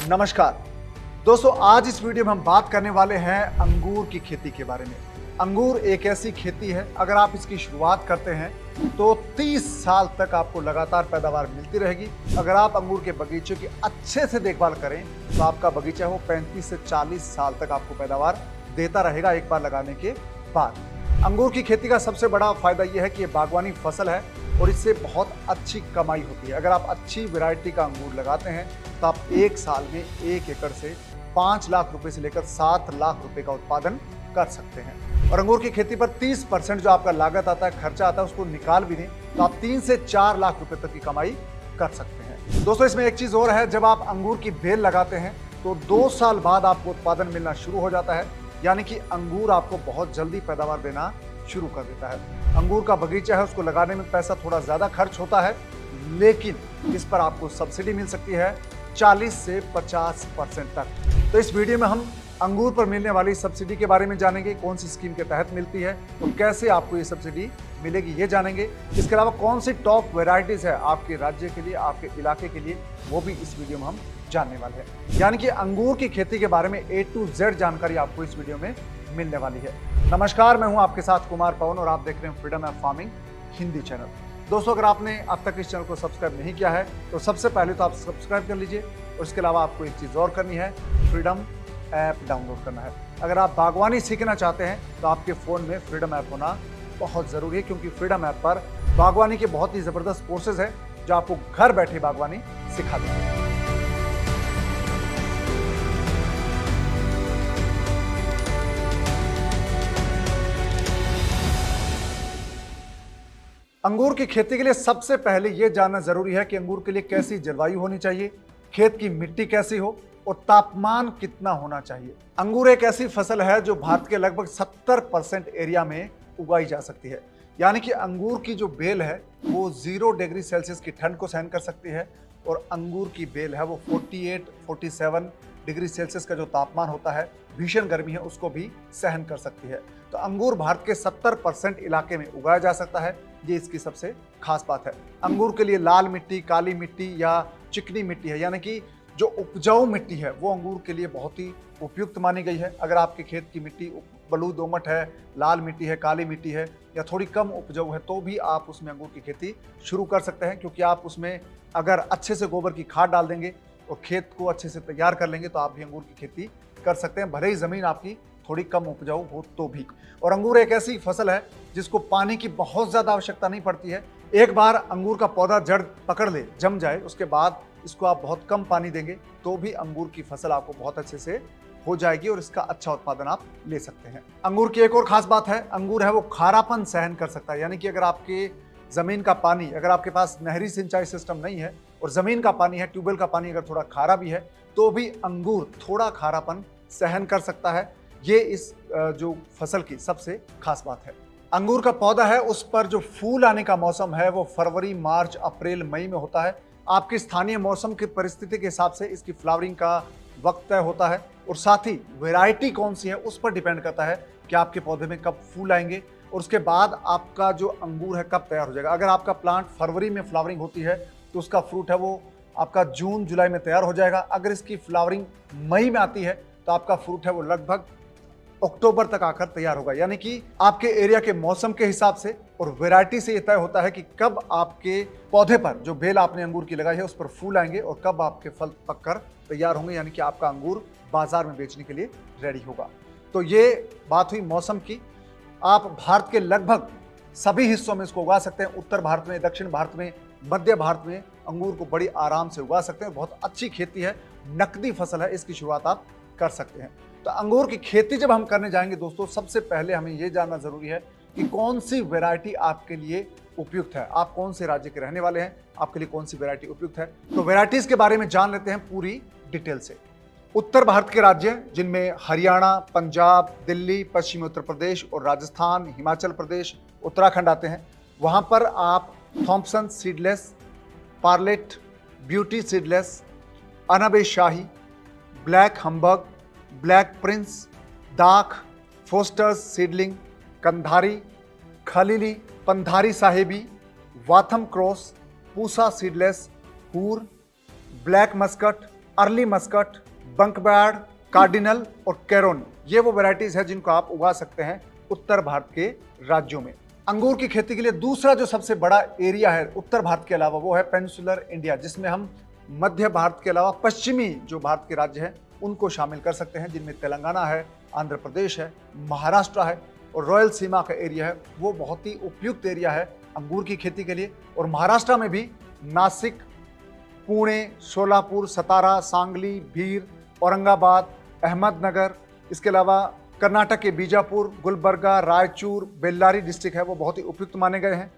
नमस्कार दोस्तों, आज इस वीडियो में हम बात करने वाले हैं अंगूर की खेती के बारे में। अंगूर एक ऐसी खेती है, अगर आप इसकी शुरुआत करते हैं तो 30 साल तक आपको लगातार पैदावार मिलती रहेगी। अगर आप अंगूर के बगीचे की अच्छे से देखभाल करें तो आपका बगीचा वो 35 से 40 साल तक आपको पैदावार देता रहेगा एक बार लगाने के बाद। अंगूर की खेती का सबसे बड़ा फायदा यह है कि ये बागवानी फसल है और इससे बहुत अच्छी कमाई होती है। अगर आप अच्छी वैरायटी का अंगूर लगाते हैं तो आप एक साल में 1 एकड़ से 5 लाख रुपए से लेकर 7 लाख रुपए का उत्पादन कर सकते हैं। और अंगूर की खेती पर 30% जो आपका लागत आता है, खर्चा आता है, उसको निकाल भी दें तो आप 3 से 4 लाख रुपए तक की कमाई कर सकते हैं। दोस्तों, इसमें एक चीज और है, जब आप अंगूर की बेल लगाते हैं तो 2 साल बाद आपको उत्पादन मिलना शुरू हो जाता है, यानी कि अंगूर आपको बहुत जल्दी पैदावार देना शुरू कर देता है। अंगूर का बगीचा है, उसको लगाने में पैसा थोड़ा ज्यादा खर्च होता है, लेकिन इस पर आपको सब्सिडी मिल सकती है 40 से 50% तक। तो इस वीडियो में हम अंगूर पर मिलने वाली सब्सिडी के बारे में जानेंगे, कौन सी स्कीम के तहत मिलती है और कैसे आपको ये सब्सिडी मिलेगी ये जानेंगे। इसके अलावा कौन सी टॉप वेराइटीज है आपके राज्य के लिए, आपके इलाके के लिए, वो भी इस वीडियो में हम जानने वाले हैं। यानी कि अंगूर की खेती के बारे में A to Z जानकारी आपको इस वीडियो में मिलने वाली है। नमस्कार, मैं हूं आपके साथ कुमार पवन और आप देख रहे हैं freedom app farming Hindi channel. दोस्तों, अगर आपने अब तक इस चैनल को सब्सक्राइब नहीं किया है तो सबसे पहले तो आप सब्सक्राइब कर लीजिए और इसके अलावा आपको एक चीज़ और करनी है, फ्रीडम ऐप डाउनलोड करना है। अगर आप बागवानी सीखना चाहते हैं तो आपके फ़ोन में फ्रीडम ऐप होना बहुत ज़रूरी है, क्योंकि फ्रीडम ऐप पर बागवानी के बहुत ही ज़बरदस्त कोर्सेज हैं जो आपको घर बैठे बागवानी सिखा देंगे। अंगूर की खेती के लिए सबसे पहले यह जानना जरूरी है कि अंगूर के लिए कैसी जलवायु होनी चाहिए, खेत की मिट्टी कैसी हो और तापमान कितना होना चाहिए। अंगूर एक ऐसी फसल है जो भारत के लगभग 70% एरिया में उगाई जा सकती है। यानी कि अंगूर की जो बेल है वो 0 डिग्री सेल्सियस की ठंड को सहन कर सकती है और अंगूर की बेल है वो 48-47 डिग्री सेल्सियस का जो तापमान होता है, भीषण गर्मी है, उसको भी सहन कर सकती है। तो अंगूर भारत के 70% इलाके में उगाया जा सकता है, ये इसकी सबसे खास बात है। अंगूर के लिए लाल मिट्टी, काली मिट्टी या चिकनी मिट्टी है, यानी कि जो उपजाऊ मिट्टी है वो अंगूर के लिए बहुत ही उपयुक्त मानी गई है। अगर आपके खेत की मिट्टी बलू दोमट है, लाल मिट्टी है, काली मिट्टी है या थोड़ी कम उपजाऊ है तो भी आप उसमें अंगूर की खेती शुरू कर सकते हैं, क्योंकि आप उसमें अगर अच्छे से गोबर की खाद डाल देंगे और खेत को अच्छे से तैयार कर लेंगे तो आप भी अंगूर की खेती कर सकते हैं, भले ही ज़मीन आपकी थोड़ी कम उपजाऊ हो तो भी। और अंगूर एक ऐसी फसल है जिसको पानी की बहुत ज़्यादा आवश्यकता नहीं पड़ती है। एक बार अंगूर का पौधा जड़ पकड़ ले, जम जाए, उसके बाद इसको आप बहुत कम पानी देंगे तो भी अंगूर की फसल आपको बहुत अच्छे से हो जाएगी और इसका अच्छा उत्पादन आप ले सकते हैं। अंगूर की एक और खास बात है, अंगूर है वो खारापन सहन कर सकता है। यानी कि अगर आपके ज़मीन का पानी, अगर आपके पास नहरी सिंचाई सिस्टम नहीं है और ज़मीन का पानी है, ट्यूबवेल का पानी अगर थोड़ा खारा भी है तो भी अंगूर थोड़ा खारापन सहन कर सकता है। ये इस जो फसल की सबसे खास बात है। अंगूर का पौधा है उस पर जो फूल आने का मौसम है वो फरवरी, मार्च, अप्रैल, मई में होता है। आपकी स्थानीय मौसम की परिस्थिति के हिसाब से इसकी फ्लावरिंग का वक्त तय होता है और साथ ही वैरायटी कौन सी है उस पर डिपेंड करता है कि आपके पौधे में कब फूल आएंगे और उसके बाद आपका जो अंगूर है कब तैयार हो जाएगा। अगर आपका प्लांट फरवरी में फ्लावरिंग होती है तो उसका फ्रूट है वो आपका जून, जुलाई में तैयार हो जाएगा। अगर इसकी फ्लावरिंग मई में आती है तो आपका फ्रूट है वो लगभग अक्टूबर तक आकर तैयार होगा। यानी कि आपके एरिया के मौसम के हिसाब से और वैरायटी से ये तय होता है कि कब आपके पौधे पर जो बेल आपने अंगूर की लगाई है उस पर फूल आएंगे और कब आपके फल पककर तैयार होंगे, यानी कि आपका अंगूर बाजार में बेचने के लिए रेडी होगा। तो ये बात हुई मौसम की। आप भारत के लगभग सभी हिस्सों में इसको उगा सकते हैं। उत्तर भारत में, दक्षिण भारत में, मध्य भारत में अंगूर को बड़ी आराम से उगा सकते हैं। बहुत अच्छी खेती है, नकदी फसल है, इसकी शुरुआत आप कर सकते हैं। तो अंगूर की खेती जब हम करने जाएंगे दोस्तों, सबसे पहले हमें यह जानना जरूरी है कि कौन सी वैरायटी आपके लिए उपयुक्त है। आप कौन से राज्य के रहने वाले हैं, आपके लिए कौन सी वैरायटी उपयुक्त है। तो वैरायटीज के बारे में जान लेते हैं पूरी डिटेल से। उत्तर भारत के राज्य जिनमें हरियाणा, पंजाब, दिल्ली, पश्चिमी उत्तर प्रदेश और राजस्थान, हिमाचल प्रदेश, उत्तराखंड आते हैं, वहां पर आप Thompson seedless, Perlette, beauty seedless, Anabe Shahi, black Hamburg, black prince, दाख, Fosters seedling, Kandhari, Khalili, Pandhari Sahebi, Watham cross, Pusa seedless, हूर, ब्लैक मस्कट, अर्ली मस्कट, बंकबैड, कार्डिनल और कैरोन, ये वो वैरायटीज है जिनको आप उगा सकते हैं उत्तर भारत के राज्यों में। अंगूर की खेती के लिए दूसरा जो सबसे बड़ा एरिया है उत्तर भारत के अलावा, वो है पेनिनसुलर इंडिया, जिसमें हम मध्य भारत के अलावा पश्चिमी जो भारत के राज्य हैं उनको शामिल कर सकते हैं, जिनमें तेलंगाना है, आंध्र प्रदेश है, महाराष्ट्र है और रॉयल सीमा का एरिया है, वो बहुत ही उपयुक्त एरिया है अंगूर की खेती के लिए। और महाराष्ट्र में भी नासिक, पुणे, सोलापुर, सतारा, सांगली, भीर, औरंगाबाद, अहमदनगर, इसके अलावा कर्नाटक के बीजापुर, गुलबर्गा, रायचूर, बेल्लारी डिस्ट्रिक्ट है, वो बहुत ही उपयुक्त माने गए हैं।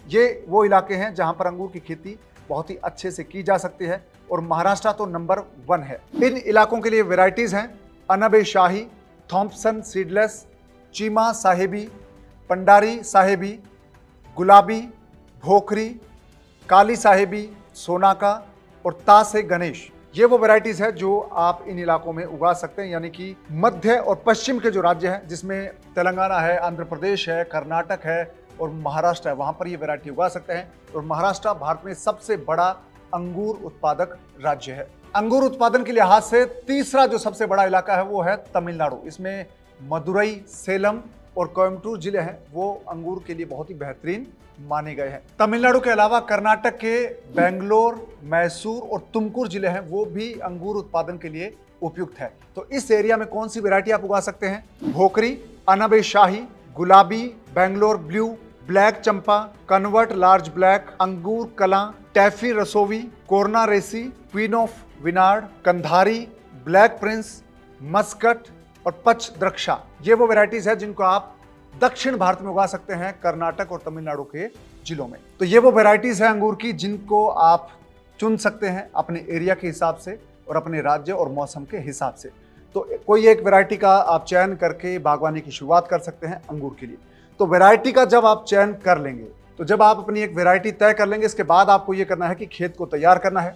ये वो इलाके हैं जहां पर अंगूर की खेती बहुत ही अच्छे से की जा सकती है और महाराष्ट्र तो नंबर 1 है। इन इलाकों के लिए वैरायटीज हैं अनबे शाही, थॉम्पसन सीडलेस, चीमा साहेबी, पंडारी साहेबी, गुलाबी, भोकरी, काली साहेबी, सोनाका और तासे गणेश, ये वो वैरायटीज है जो आप इन इलाकों में उगा सकते हैं। यानी कि मध्य और पश्चिम के जो राज्य हैं, जिसमें तेलंगाना है, आंध्र प्रदेश है, कर्नाटक है और महाराष्ट्र है, वहां पर ये वैरायटी उगा सकते हैं। और महाराष्ट्र भारत में सबसे बड़ा अंगूर उत्पादक राज्य है। अंगूर उत्पादन के लिहाज से तीसरा जो सबसे बड़ा इलाका है वो है तमिलनाडु। इसमें मदुरई, सेलम और कोयम्बटूर जिले हैं, वो अंगूर के लिए बहुत ही बेहतरीन माने गए हैं। तमिलनाडु के अलावा कर्नाटक के बेंगलोर, मैसूर और तुमकुर जिले हैं, वो भी अंगूर उत्पादन के लिए उपयुक्त है। तो इस एरिया में कौन सी वैरायटी आप उगा सकते हैं? Bhokri, Anabe Shahi, Gulabi, Bangalore blue, black Champa, convent large black, अंगूर कला, टैफी रसोवी, कोरना रेसी, queen of vineyard, Kandhari, black prince, muscat और पच द्रक्षा, ये वो वैरायटीज है जिनको आप दक्षिण भारत में उगा सकते हैं, कर्नाटक और तमिलनाडु के जिलों में। तो ये वो वैरायटीज है अंगूर की जिनको आप चुन सकते हैं अपने एरिया के हिसाब से और अपने राज्य और मौसम के हिसाब से। तो कोई एक वैरायटी का आप चयन करके बागवानी की शुरुआत कर सकते हैं अंगूर के लिए। तो वैरायटी का जब आप चयन कर लेंगे, तो जब आप अपनी एक वैरायटी तय कर लेंगे, इसके बाद आपको ये करना है कि खेत को तैयार करना है।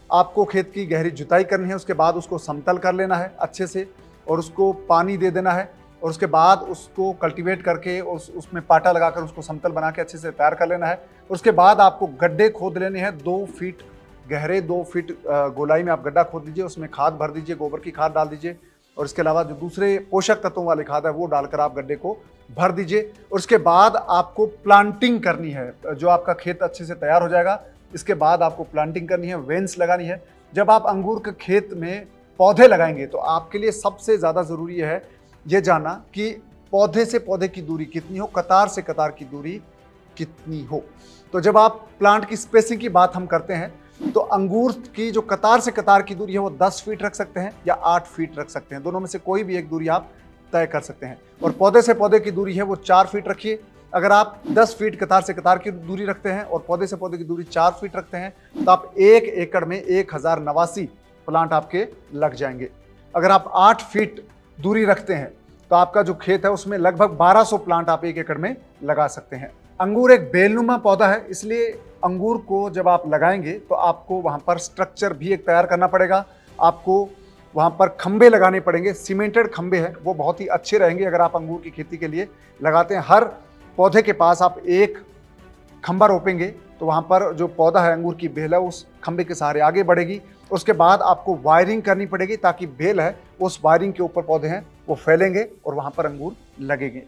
आपको खेत की गहरी जुताई करनी है, उसके बाद उसको समतल कर लेना है अच्छे से और उसको पानी दे देना है और उसके बाद उसको कल्टीवेट करके उसमें पाटा लगाकर उसको समतल बना के अच्छे से तैयार कर लेना है। उसके बाद आपको गड्ढे खोद लेने हैं 2 फीट गहरे, 2 फीट गोलाई में आप गड्ढा खोद लीजिए, उसमें खाद भर दीजिए, गोबर की खाद डाल दीजिए और इसके अलावा जो दूसरे पोषक तत्वों वाले खाद है वो डालकर आप गड्ढे को भर दीजिए। और उसके बाद आपको प्लांटिंग करनी है। जो आपका खेत अच्छे से तैयार हो जाएगा, इसके बाद आपको प्लांटिंग करनी है, वेंस लगानी है। जब आप अंगूर के खेत में पौधे लगाएंगे तो आपके लिए सबसे ज़्यादा ज़रूरी है ये जानना कि पौधे से पौधे की दूरी कितनी हो, कतार से कतार की दूरी कितनी हो। तो जब आप प्लांट की स्पेसिंग की बात हम करते हैं तो अंगूर की जो कतार से कतार की दूरी है वो 10 फीट रख सकते हैं या 8 फीट रख सकते हैं, दोनों में से कोई भी एक दूरी आप तय कर सकते हैं। और पौधे से पौधे की दूरी है वो 4 फीट रखिए। अगर आप 10 फीट कतार से कतार की दूरी रखते हैं और पौधे से पौधे की दूरी 4 फीट रखते हैं तो आप 1 एकड़ में 1089 प्लांट आपके लग जाएंगे। अगर आप 8 फीट दूरी रखते हैं तो आपका जो खेत है उसमें लगभग 1200 प्लांट आप 1 एकड़ में लगा सकते हैं। अंगूर एक बेलनुमा पौधा है, इसलिए अंगूर को जब आप लगाएंगे तो आपको वहाँ पर स्ट्रक्चर भी एक तैयार करना पड़ेगा। आपको वहाँ पर खंबे लगाने पड़ेंगे, सीमेंटेड खंबे हैं, वो बहुत ही अच्छे रहेंगे अगर आप अंगूर की खेती के लिए लगाते हैं। हर पौधे के पास आप एक खंबा रोपेंगे तो वहाँ पर जो पौधा है अंगूर की बेल है उस खंबे के सहारे आगे बढ़ेगी। उसके बाद आपको वायरिंग करनी पड़ेगी ताकि बेल है उस वायरिंग के ऊपर पौधे हैं वो फैलेंगे और वहाँ पर अंगूर लगेंगे।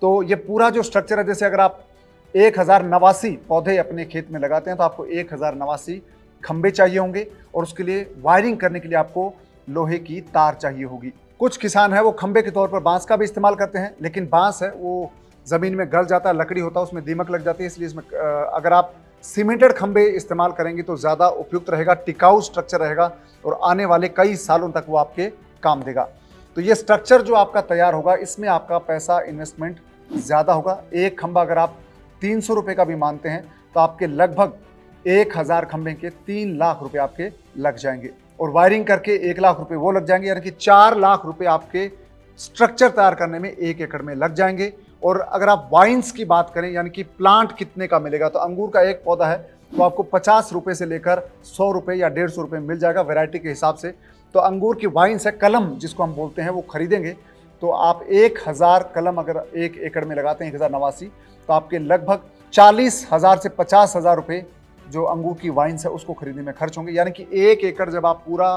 तो ये पूरा जो स्ट्रक्चर है, जैसे अगर आप 1089 पौधे अपने खेत में लगाते हैं तो आपको 1089 खंबे चाहिए होंगे और उसके लिए वायरिंग करने के लिए आपको लोहे की तार चाहिए होगी। कुछ किसान है वो खंबे के तौर पर बांस का भी इस्तेमाल करते हैं, लेकिन बांस है वो ज़मीन में गल जाता है, लकड़ी होता है, उसमें दीमक लग जाती है, इसलिए इसमें अगर आप सीमेंटेड खंबे इस्तेमाल करेंगे तो ज़्यादा उपयुक्त रहेगा, टिकाऊ स्ट्रक्चर रहेगा और आने वाले कई सालों तक वो आपके काम देगा। तो ये स्ट्रक्चर जो आपका तैयार होगा इसमें आपका पैसा इन्वेस्टमेंट ज़्यादा होगा। एक खंबा अगर आप 300 रुपये का भी मानते हैं तो आपके लगभग 1000 खंबे के 3 लाख रुपए आपके लग जाएंगे और वायरिंग करके 1 लाख रुपए वो लग जाएंगे, यानी कि 4 लाख रुपए आपके स्ट्रक्चर तैयार करने में 1 एकड़ में लग जाएंगे। और अगर आप वाइन्स की बात करें यानी कि प्लांट कितने का मिलेगा, तो अंगूर का एक पौधा है तो आपको 50 रुपये से लेकर 100 रुपये या 150 रुपये मिल जाएगा वैरायटी के हिसाब से। तो अंगूर की वाइन्स है, कलम जिसको हम बोलते हैं, वो खरीदेंगे तो आप 1000 कलम अगर 1 एकड़ में लगाते हैं 1089 तो आपके लगभग 40,000 से 50,000 रुपये जो अंगूर की वाइन्स है उसको खरीदने में खर्च होंगे। यानी कि 1 एकड़ जब आप पूरा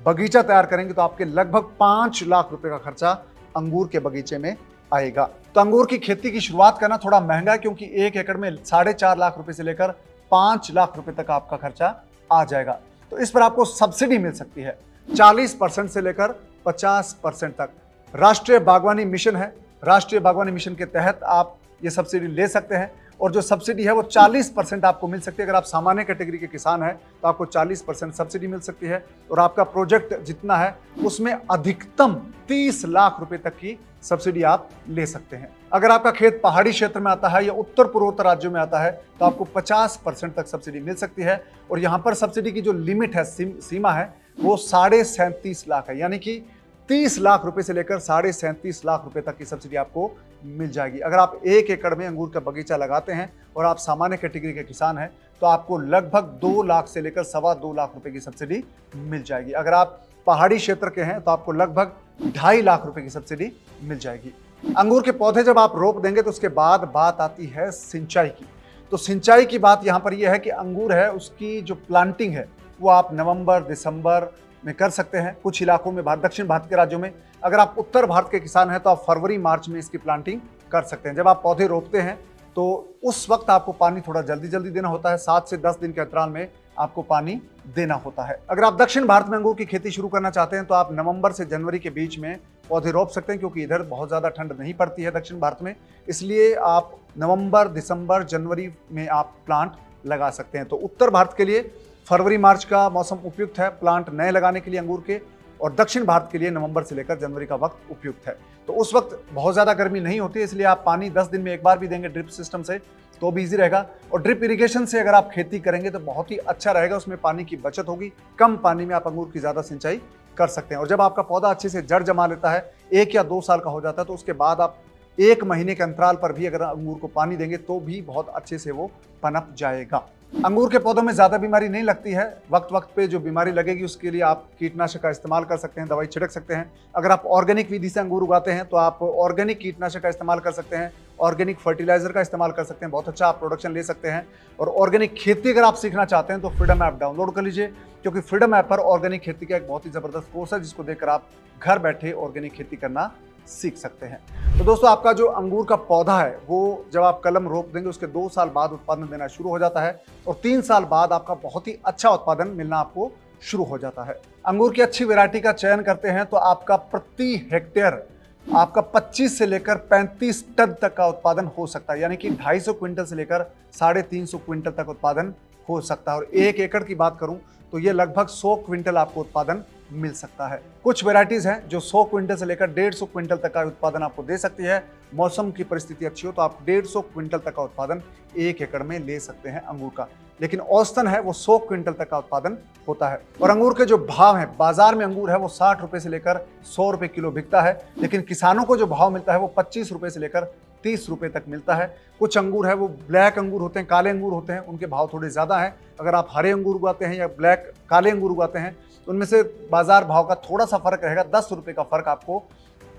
बगीचा तैयार करेंगे तो आपके लगभग 5 लाख रुपए का खर्चा अंगूर के बगीचे में आएगा। तो अंगूर की खेती की शुरुआत करना थोड़ा महंगा है, क्योंकि 1 एकड़ में 4.5 लाख रुपए से लेकर 5 लाख रुपए तक आपका खर्चा आ जाएगा। तो इस पर आपको सब्सिडी मिल सकती है 40% से लेकर 50% तक। राष्ट्रीय बागवानी मिशन है, राष्ट्रीय बागवानी मिशन के तहत आप ये सब्सिडी ले सकते हैं, और जो सब्सिडी है वो 40% आपको मिल सकती है। अगर आप सामान्य कैटेगरी के किसान हैं तो आपको 40% सब्सिडी मिल सकती है, और आपका प्रोजेक्ट जितना है उसमें अधिकतम 30 लाख रुपए तक की सब्सिडी आप ले सकते हैं। अगर आपका खेत पहाड़ी क्षेत्र में आता है या उत्तर पूर्वोत्तर राज्यों में आता है तो आपको 50% तक सब्सिडी मिल सकती है। और यहाँ पर सब्सिडी की जो लिमिट है, सीमा है, वो 37.5 लाख है, यानी कि 30 लाख रुपए से लेकर 37.5 लाख रुपए तक की सब्सिडी आपको मिल जाएगी। अगर आप 1 एकड़ में अंगूर का बगीचा लगाते हैं और आप सामान्य कैटेगरी के किसान हैं तो आपको लगभग 2 लाख से लेकर 2.25 लाख रुपए की सब्सिडी मिल जाएगी। अगर आप पहाड़ी क्षेत्र के हैं तो आपको लगभग 2.5 लाख रुपए की सब्सिडी मिल जाएगी। अंगूर के पौधे जब आप रोप देंगे तो उसके बाद बात आती है सिंचाई की। तो सिंचाई की बात यहाँ पर यह है कि अंगूर है उसकी जो प्लांटिंग है वो आप नवंबर दिसंबर में कर सकते हैं। कुछ इलाकों में दक्षिण भारत के राज्यों में, अगर आप उत्तर भारत के किसान हैं तो आप फरवरी मार्च में इसकी प्लांटिंग कर सकते हैं। जब आप पौधे रोपते हैं तो उस वक्त आपको पानी थोड़ा जल्दी जल्दी देना होता है, 7 से 10 दिन के अंतराल में आपको पानी देना होता है। अगर आप दक्षिण भारत में अंगूर की खेती शुरू करना चाहते हैं तो आप नवंबर से जनवरी के बीच में पौधे रोप सकते हैं, क्योंकि इधर बहुत ज़्यादा ठंड नहीं पड़ती है दक्षिण भारत में, इसलिए आप नवंबर दिसंबर जनवरी में आप प्लांट लगा सकते हैं। तो उत्तर भारत के लिए फरवरी मार्च का मौसम उपयुक्त है प्लांट नए लगाने के लिए अंगूर के, और दक्षिण भारत के लिए नवंबर से लेकर जनवरी का वक्त उपयुक्त है। तो उस वक्त बहुत ज़्यादा गर्मी नहीं होती है, इसलिए आप पानी 10 दिन में एक बार भी देंगे ड्रिप सिस्टम से तो भी ईजी रहेगा। और ड्रिप इरिगेशन से अगर आप खेती करेंगे तो बहुत ही अच्छा रहेगा, उसमें पानी की बचत होगी, कम पानी में आप अंगूर की ज़्यादा सिंचाई कर सकते हैं। और जब आपका पौधा अच्छे से जड़ जमा लेता है, 1 या 2 साल का हो जाता है, तो उसके बाद आप 1 महीने के अंतराल पर भी अगर अंगूर को पानी देंगे तो भी बहुत अच्छे से वो पनप जाएगा। अंगूर के पौधों में ज़्यादा बीमारी नहीं लगती है, वक्त वक्त पे जो बीमारी लगेगी उसके लिए आप कीटनाशक का इस्तेमाल कर सकते हैं, दवाई छिड़क सकते हैं। अगर आप ऑर्गेनिक विधि से अंगूर उगाते हैं तो आप ऑर्गेनिक कीटनाशक का इस्तेमाल कर सकते हैं, ऑर्गेनिक फर्टिलाइजर का इस्तेमाल कर सकते हैं, बहुत अच्छा आप प्रोडक्शन ले सकते हैं। और ऑर्गेनिक खेती अगर आप सीखना चाहते हैं तो फ्रीडम ऐप डाउनलोड कर लीजिए, क्योंकि फ्रीडम ऐप पर ऑर्गेनिक खेती का एक बहुत ही ज़बरदस्त कोर्स है जिसको देखकर आप घर बैठे ऑर्गेनिक खेती करना सीख सकते हैं। तो दोस्तों, आपका जो अंगूर का पौधा है वो जब आप कलम रोप देंगे उसके 2 साल बाद उत्पादन देना शुरू हो जाता है, और 3 साल बाद आपका बहुत ही अच्छा उत्पादन मिलना आपको शुरू हो जाता है। अंगूर की अच्छी वैरायटी का चयन करते हैं तो आपका प्रति हेक्टेयर आपका 25 से लेकर 35 टन तक का उत्पादन हो सकता है, यानी कि 250 क्विंटल से लेकर 350 क्विंटल तक उत्पादन हो सकता है। और 1 एकड़ की बात करूं तो ये लगभग 100 क्विंटल आपको उत्पादन मिल सकता है। कुछ वेराइटीज हैं जो 100 क्विंटल से लेकर 150 क्विंटल तक का उत्पादन आपको दे सकती है। मौसम की परिस्थिति अच्छी हो तो आप 150 क्विंटल तक का उत्पादन 1 एकड़ में ले सकते हैं अंगूर का, लेकिन औसतन है वो 100 क्विंटल तक का उत्पादन होता है। और अंगूर के जो भाव हैं, बाजार में अंगूर है वो 60 रुपए से लेकर 100 रुपए किलो बिकता है, लेकिन किसानों को जो भाव मिलता है वो 25 रुपए से लेकर 30 रुपए तक मिलता है। कुछ अंगूर है वो ब्लैक अंगूर होते हैं, काले अंगूर होते हैं, उनके भाव थोड़े ज़्यादा हैं। अगर आप हरे अंगूर उगाते हैं या ब्लैक काले अंगूर उगाते हैं तो उनमें से बाजार भाव का थोड़ा सा फर्क रहेगा, 10 रुपए का फर्क आपको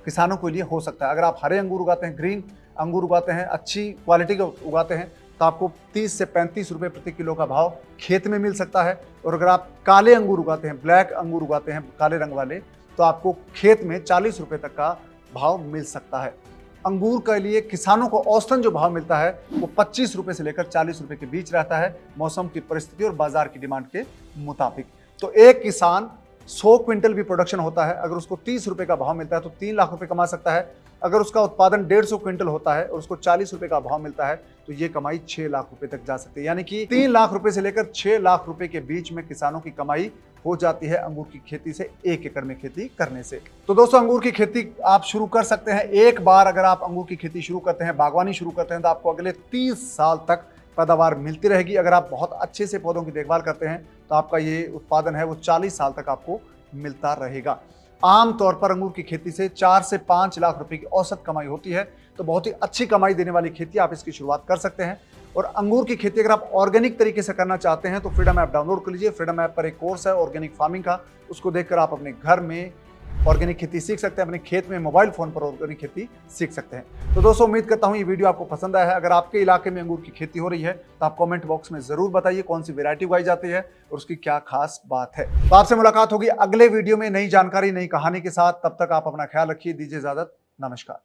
किसानों के लिए हो सकता है। अगर आप हरे अंगूर उगाते हैं, ग्रीन अंगूर उगाते हैं, अच्छी क्वालिटी के उगाते हैं तो आपको 30 से 35 रुपए प्रति किलो का भाव खेत में मिल सकता है। और अगर आप काले अंगूर उगाते हैं, ब्लैक अंगूर उगाते हैं, काले रंग वाले, तो आपको खेत में 40 रुपए तक का भाव मिल सकता है। अंगूर के लिए किसानों को औसतन जो भाव मिलता है वो 25 रुपए से लेकर 40 रुपए के बीच रहता है, मौसम की परिस्थिति और बाजार की डिमांड के मुताबिक। तो एक किसान 100 क्विंटल भी प्रोडक्शन होता है, अगर उसको 30 रुपए का भाव मिलता है तो 3 लाख रुपए कमा सकता है। अगर उसका उत्पादन 150 क्विंटल होता है और उसको 40 रुपए का भाव मिलता है तो ये कमाई 6 लाख रुपए तक जा सकती है, यानी कि 3 लाख रुपए से लेकर 6 लाख रुपए के बीच में किसानों की कमाई हो जाती है अंगूर की खेती से, 1 एकड़ में खेती करने से। तो दोस्तों, अंगूर की खेती आप शुरू कर सकते हैं। एक बार अगर आप अंगूर की खेती शुरू करते हैं, बागवानी शुरू करते हैं, तो आपको अगले 30 साल तक पैदावार मिलती रहेगी। अगर आप बहुत अच्छे से पौधों की देखभाल करते हैं तो आपका ये उत्पादन है वो 40 साल तक आपको मिलता रहेगा। आमतौर पर अंगूर की खेती से 4 से 5 लाख रुपए की औसत कमाई होती है, तो बहुत ही अच्छी कमाई देने वाली खेती आप इसकी शुरुआत कर सकते हैं। और अंगूर की खेती अगर आप ऑर्गेनिक तरीके से करना चाहते हैं तो फ्रीडम ऐप डाउनलोड कर लीजिए। फ्रीडम ऐप पर एक कोर्स है ऑर्गेनिक फार्मिंग का, उसको देखकर आप अपने घर में ऑर्गेनिक खेती सीख सकते हैं, अपने खेत में मोबाइल फोन पर ऑर्गेनिक खेती सीख सकते हैं। तो दोस्तों उम्मीद करता हूं ये वीडियो आपको पसंद आया है। अगर आपके इलाके में अंगूर की खेती हो रही है तो आप कमेंट बॉक्स में जरूर बताइए कौन सी वैरायटी उगाई जाती है और उसकी क्या खास बात है। तो आपसे मुलाकात होगी अगले वीडियो में नई जानकारी, नई कहानी के साथ। तब तक आप अपना ख्याल रखिए, दीजिए इजाजत, नमस्कार।